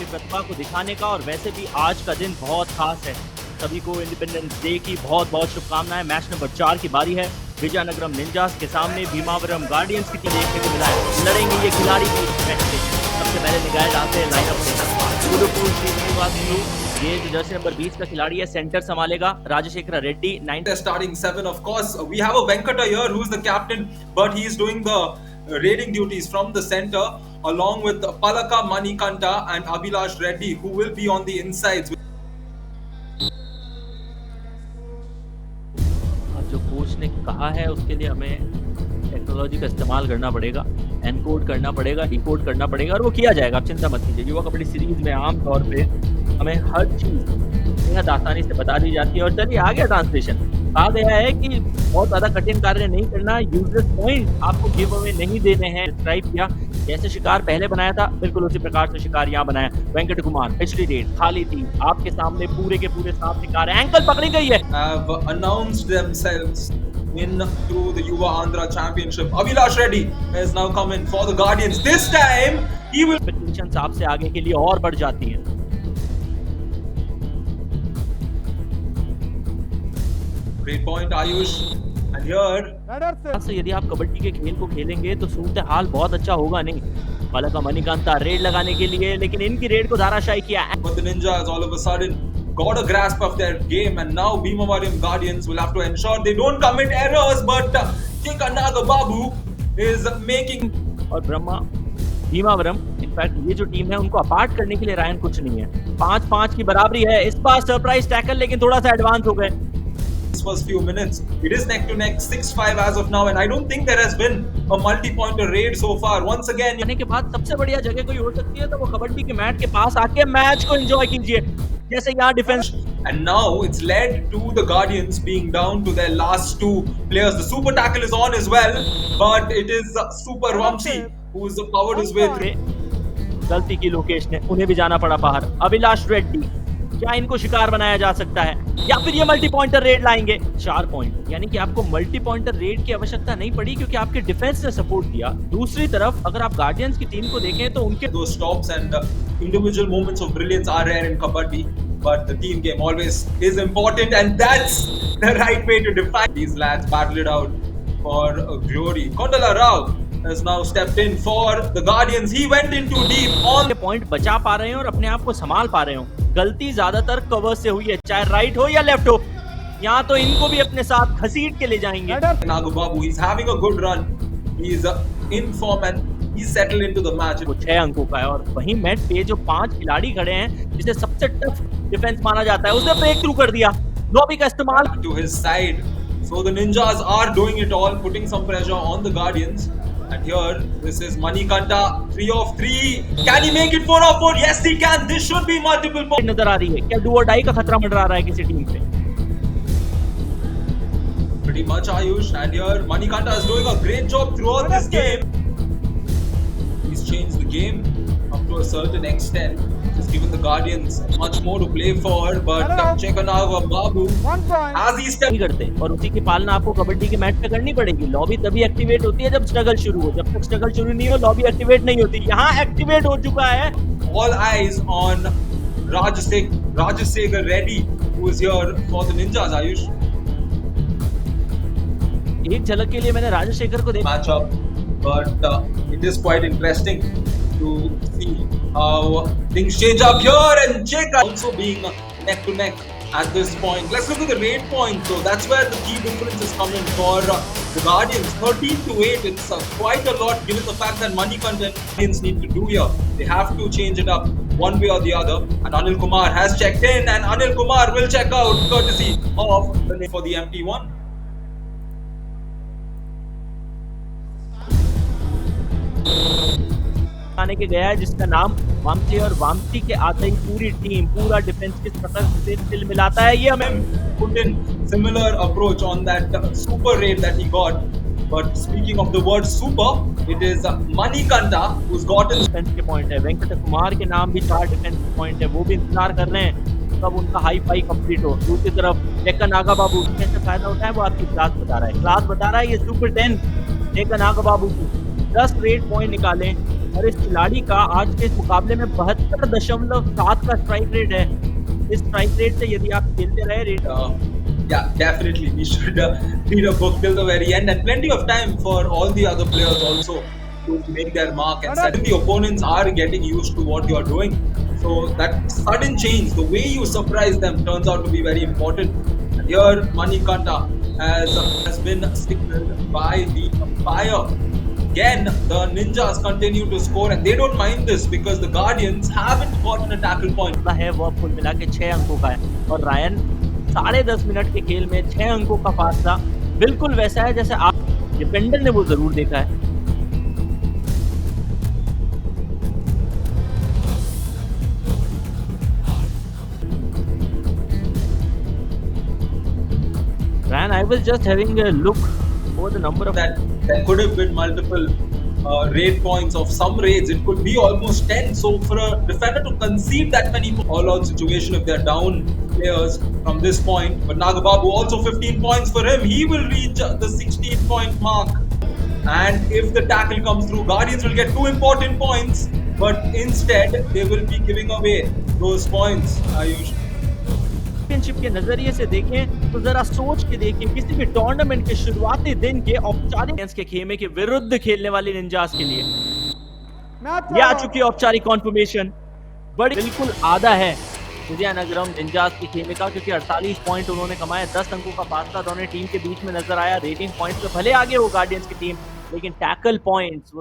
अपनी प्रतिभा को दिखाने का। और वैसे भी आज का दिन बहुत खास है, सभी को इंडिपेंडेंस डे की बहुत बहुत शुभकामनाएं। मैच नंबर 4 की बारी है। विजयनगरम निंजास के सामने भीमावरम गार्डियंस की टीम देखने को मिला है। लड़ेंगे ये खिलाड़ी भी मैच से। सबसे पहले निगाहें डालते हैं लाइनअप से। उदुपुर श्रीनिवास हिंदू, ये जो जर्सी नंबर 20 का खिलाड़ी है, सेंटर संभालेगा। Rajasekhar Reddy 9 They're starting 7. Of course, we have a Venkata here who's the captain, but he is doing the raiding duties from the center along with Palaka Manikanta and Abhilash Reddy, who will be on the insides. जो coach ने कहा है उसके लिए हमें technology का इस्तेमाल करना पड़ेगा, एनकोड करना पड़ेगा, डिकोड करना पड़ेगा, और वो किया जाएगा। आप चिंता मत कीजिए। युवा कबड्डी सीरीज में आम तौर पे हमें हर चीज बेहद आसानी से बता दी जाती है। और चलिए आ गया ट्रांसलेशन। कहा गया है कि बहुत ज्यादा कठिन कार्य नहीं करना, यूजलेस पॉइंट आपको गिव अवे नहीं देने हैं। डिस्क्राइब किया जैसे शिकार पहले बनाया था, बिल्कुल उसी प्रकार से शिकार यहाँ बनाया। वेंकट कुमार पिछली रेड खाली थी, आपके सामने पूरे के पूरे 7 शिकार है। एंकल पकड़ी गई है। Have announced themselves in through the Yuva Andhra Championship. Abhilash Reddy has now come in for the Guardians. This time he will. Expectations आपसे आगे के लिए और बढ़ जाती हैं। Great point, Ayush. And here, से यदि आप कबड्डी के खेल को खेलेंगे तो सूरत हाल बहुत अच्छा होगा नहीं। पलका मणिकांता रेड लगाने के लिए, लेकिन इनकी रेड को धाराशायी किया। but the Ninjas all of a sudden got a grasp of their game, and now Bhimavaram Guardians will have to ensure they don't commit errors. But Chikanaga Babu is making. और Brahma Bhimavaram, in fact ये जो team है उनको apart करने के लिए Ryan कुछ नहीं है। 5-5 की बराबरी है। इस बार सरप्राइज टैकल, लेकिन थोड़ा सा एडवांस हो गए। First few minutes, it is neck to neck, 6-5 as of now, and I don't think there has been a multi-pointer raid so far. Once again, आने के बाद सबसे बढ़िया जगह कोई हो सकती है तो वो कबड्डी के मैट के पास आके मैच को एंजॉय कीजिए। जैसे यहाँ defence, and now it's led to the Guardians being down to their last 2 players. The super tackle is on as well, but it is Super Vamsi who's powered his way through. गलती की लोकेश ने, उन्हें भी जाना पड़ा बाहर। अभिलाष रेड्डी, क्या इनको शिकार बनाया जा सकता है या फिर ये मल्टी पॉइंटर रेड लाएंगे? 4 पॉइंट, यानी कि आपको मल्टी पॉइंटर रेड की आवश्यकता नहीं पड़ी क्योंकि आपके डिफेंस ने सपोर्ट दिया। दूसरी तरफ अगर आप गार्डियंस की टीम को देखें तो उनके Those stops and individual moments of brilliance are rare in kabaddi, but the team game always is important, and that's the right way to define. These lads battle it out for glory. Kondala Rao has now stepped in for the Guardians. He went into deep on. Point बचा पा रहे हैं और अपने आप को संभाल पा रहे हो। गलती ज्यादातर कवर से हुई है, चाहे राइट हो या लेफ्ट हो। यहाँ तो इनको भी अपने साथ घसीट के ले जाएंगे। Nagu Babu, he's having a good run. He's in form and he's settled into the match. वो 6 अंकों का है, और वहीं मैट पे जो 5 खिलाड़ी खड़े हैं जिसे सबसे टफ डिफेंस माना जाता है, उसने ब्रेक थ्रू कर दिया। लॉबी का इस्तेमाल To his side. So the Ninjas are doing it all, putting some pressure on the Guardians. And here, this is Manikanta, 3 of 3. Can he make it 4 of 4? Yes, he can. This should be multiple points. नजर आ रही है। क्या do और die का खतरा मंडरा रहा है किसी टीम पे? Pretty much, Ayush. And here, Manikanta is doing a great job throughout this game. He's changed the game up to a certain extent. He's given the Guardians much more to play for. But Chekanaga Babu, as he stepped. नहीं करते, और उसी की पालना आपको कबड्डी के match पे करनी पड़ेगी। लॉबी तभी एक्टिवेट होती है जब स्ट्रगल शुरू हो। जब तक स्ट्रगल शुरू नहीं हो, लॉबी एक्टिवेट नहीं होती। यहाँ एक्टिवेट हो चुका है। All eyes on Rajasekhar Reddy, who is here for the Ninjas, Ayush. एक झलक के लिए मैंने राजशेखर को देखा। Matchup, but it is quite interesting to see how things change up here, and Jake also being neck to neck at this point. Let's look at the raid point though. That's where the key difference is coming for the Guardians. 13-8. It's quite a lot given the fact that money content Guardians need to do here. They have to change it up one way or the other. And Anil Kumar has checked in, and Anil Kumar will check out courtesy of for the MP1. आने के गया है जिसका नाम वामसी, और वामसी के आते ही पूरी टीम, पूरा डिफेंस किस प्रकार से दिल मिलाता है। ये हमें put in similar approach on that super raid that he got. But speaking of the word super, it is Manikanta who's gotten defence के पॉइंट है। वेंकट कुमार के नाम भी 4 डिफेंस के पॉइंट है, वो भी इंतजार कर रहे हैं कब उनका हाई फाई कंप्लीट हो। दूसरी तरफ डेक्कन नागा बाबू कैसे फायदा होता है वो आपकी क्लास बता रहा है। ये सुपर 10 डेक्कन नागा बाबू को 10 रेड पॉइंट निकाले, और इस खिलाड़ी का आज के इस मुकाबले में 72.7 का स्ट्राइक रेट है। इस स्ट्राइक रेट से यदि आप खेलते रहे rate Yeah, definitely. We should read a book till the very end, and plenty of time for all the other players also to make their mark. And suddenly the opponents are getting used to what you are doing. So that sudden change, the way you surprise them, turns out to be very important. And here, Manikanta has been signaled by the umpire. Again, the Ninjas continue to score, and they don't mind this because the Guardians haven't gotten a tackle point. है वो कुल मिला के 6 अंकों का है और Ryan 10.5 minute के खेल में 6 अंकों का फासला बिल्कुल वैसा है जैसे आप डिफेंडर ने वो जरूर देखा है। Ryan, I was just having a look over the number of that there could have been multiple raid points of some raids. It could be almost 10. So for a defender to concede that many all-out situation if they're down players from this point, but Nagababu also 15 points for him. He will reach the 16-point mark. And if the tackle comes through, Guardians will get 2 important points, but instead they will be giving away those points. Ayush. Championship के नजरिए से देखें तो जरा सोच के देखें किसी भी टूर्नामेंट के शुरुआती दिन के औपचारिक के खेमे के विरुद्ध खेलने वाले निंजास के लिए ये आ चुकी है औपचारिक कॉन्फर्मेशन बड़ी बिल्कुल आधा है विजयनगरम निंजास के खेमे का क्योंकि 48 पॉइंट उन्होंने कमाए 10 अंकों का फासला दोनों टीम के बीच में नजर आया। रेटिंग पॉइंट पे भले आगे हो गार्डियंस की टीम लेकिन टैकल पॉइंट्स